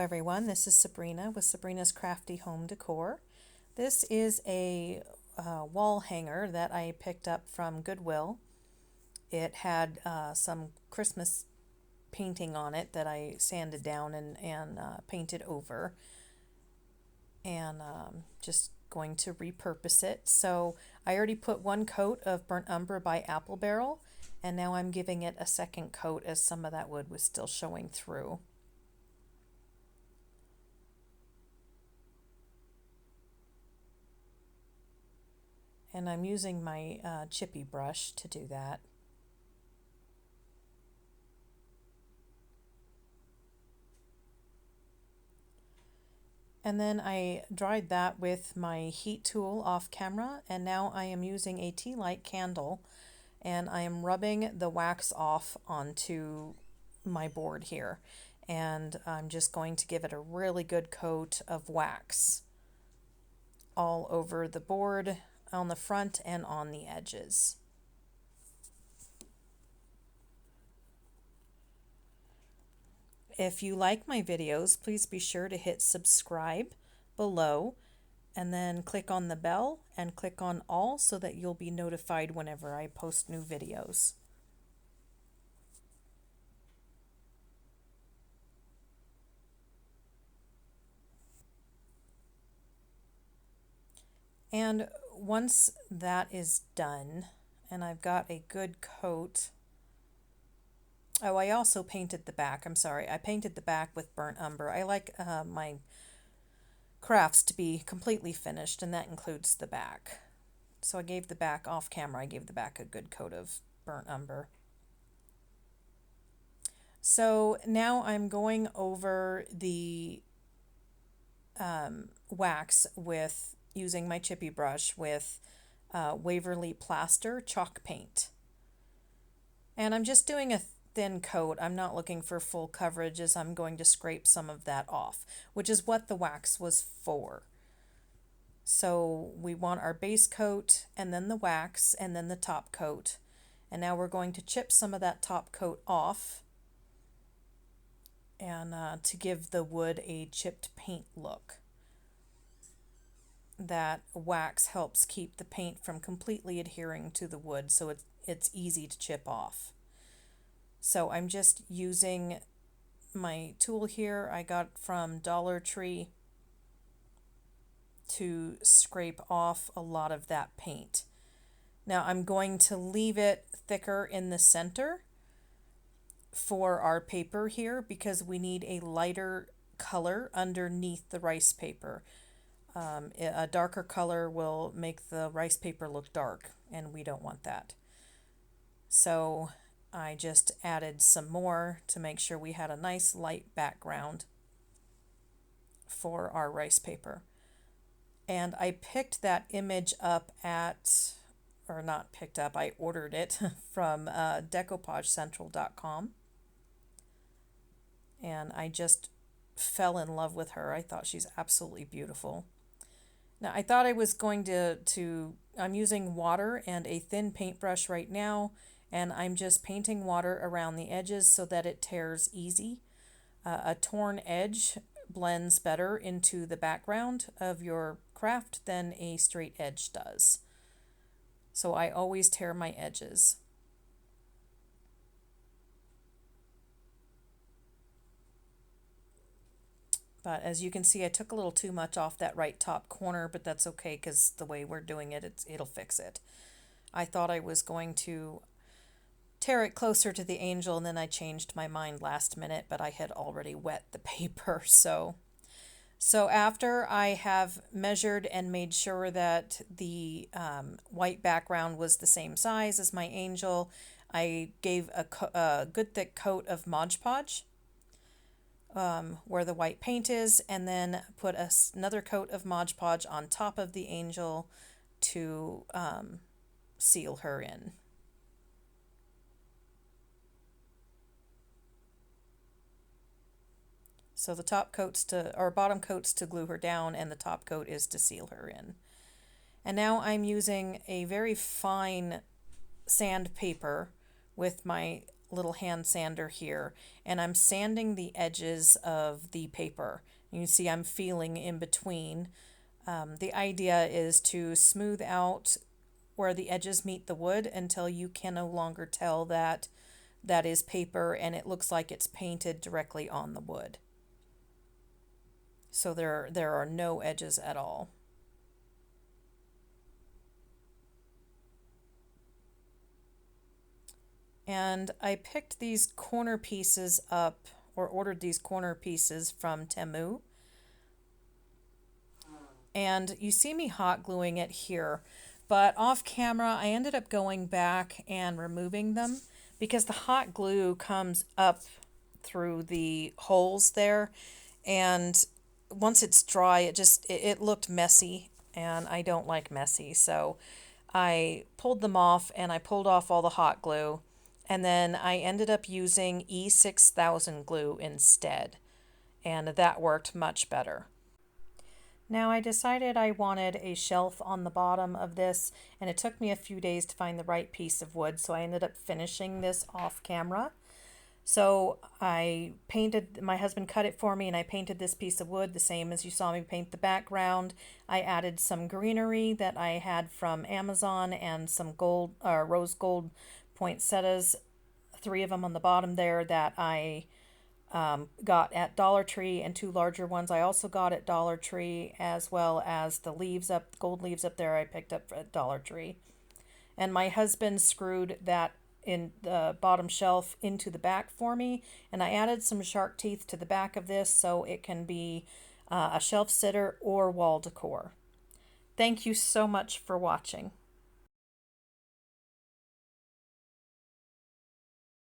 everyone, this is Sabrina with Sabrina's Crafty Home Decor. This is a wall hanger that I picked up from Goodwill. It had some Christmas painting on it that I sanded down and painted over, and just going to repurpose it. So I already put one coat of Burnt Umber by Apple Barrel, and now I'm giving it a second coat as some of that wood was still showing through. And I'm using my chippy brush to do that. And then I dried that with my heat tool off camera, and now I am using a tea light candle and I am rubbing the wax off onto my board here. And I'm just going to give it a really good coat of wax all over the board, on the front and on the edges. If you like my videos, please be sure to hit subscribe below and then click on the bell and click on all so that you'll be notified whenever I post new videos. And once that is done, and I've got a good coat. Oh, I also painted the back. I'm sorry. I painted the back with burnt umber. I like my crafts to be completely finished, and that includes the back. So I gave the back off camera. I gave the back a good coat of burnt umber. So now I'm going over the wax with using my chippy brush with Waverly Plaster chalk paint. And I'm just doing a thin coat. I'm not looking for full coverage as I'm going to scrape some of that off, which is what the wax was for. So we want our base coat and then the wax and then the top coat. And now we're going to chip some of that top coat off and to give the wood a chipped paint look. That wax helps keep the paint from completely adhering to the wood, so it's easy to chip off. So I'm just using my tool here I got from Dollar Tree to scrape off a lot of that paint. Now I'm going to leave it thicker in the center for our paper here because we need a lighter color underneath the rice paper. A darker color will make the rice paper look dark, and we don't want that. So I just added some more to make sure we had a nice light background for our rice paper. And I picked that image up at, or not picked up, I ordered it from decopagecentral.com. And I just fell in love with her. I thought she's absolutely beautiful. Now I thought I was going I'm using water and a thin paintbrush right now, and I'm just painting water around the edges so that it tears easy. A torn edge blends better into the background of your craft than a straight edge does. So I always tear my edges. But as you can see, I took a little too much off that right top corner, but that's okay because the way we're doing it, it'll fix it. I thought I was going to tear it closer to the angel, and then I changed my mind last minute, but I had already wet the paper. So after I have measured and made sure that the white background was the same size as my angel, I gave a good thick coat of Mod Podge where the white paint is, and then put another coat of Mod Podge on top of the angel to seal her in. So the top coat's or bottom coat's to glue her down, and the top coat is to seal her in. And now I'm using a very fine sandpaper with my little hand sander here, and I'm sanding the edges of the paper. You can see I'm feeling in between. The idea is to smooth out where the edges meet the wood until you can no longer tell that that is paper and it looks like it's painted directly on the wood. So there are no edges at all. And I picked these corner pieces up, or ordered these corner pieces from Temu. And you see me hot gluing it here, but off camera I ended up going back and removing them because the hot glue comes up through the holes there, and once it's dry it looked messy, and I don't like messy, so I pulled them off and I pulled off all the hot glue, and then I ended up using E6000 glue instead, and that worked much better. Now I decided I wanted a shelf on the bottom of this, and it took me a few days to find the right piece of wood, so I ended up finishing this off camera. So I painted, my husband cut it for me, and I painted this piece of wood the same as you saw me paint the background. I added some greenery that I had from Amazon and some gold, rose gold poinsettias, three of them on the bottom there that I got at Dollar Tree, and two larger ones I also got at Dollar Tree, as well as the leaves up, gold leaves up there I picked up at Dollar Tree. And my husband screwed that in the bottom shelf into the back for me, and I added some shark teeth to the back of this so it can be a shelf sitter or wall decor. Thank you so much for watching.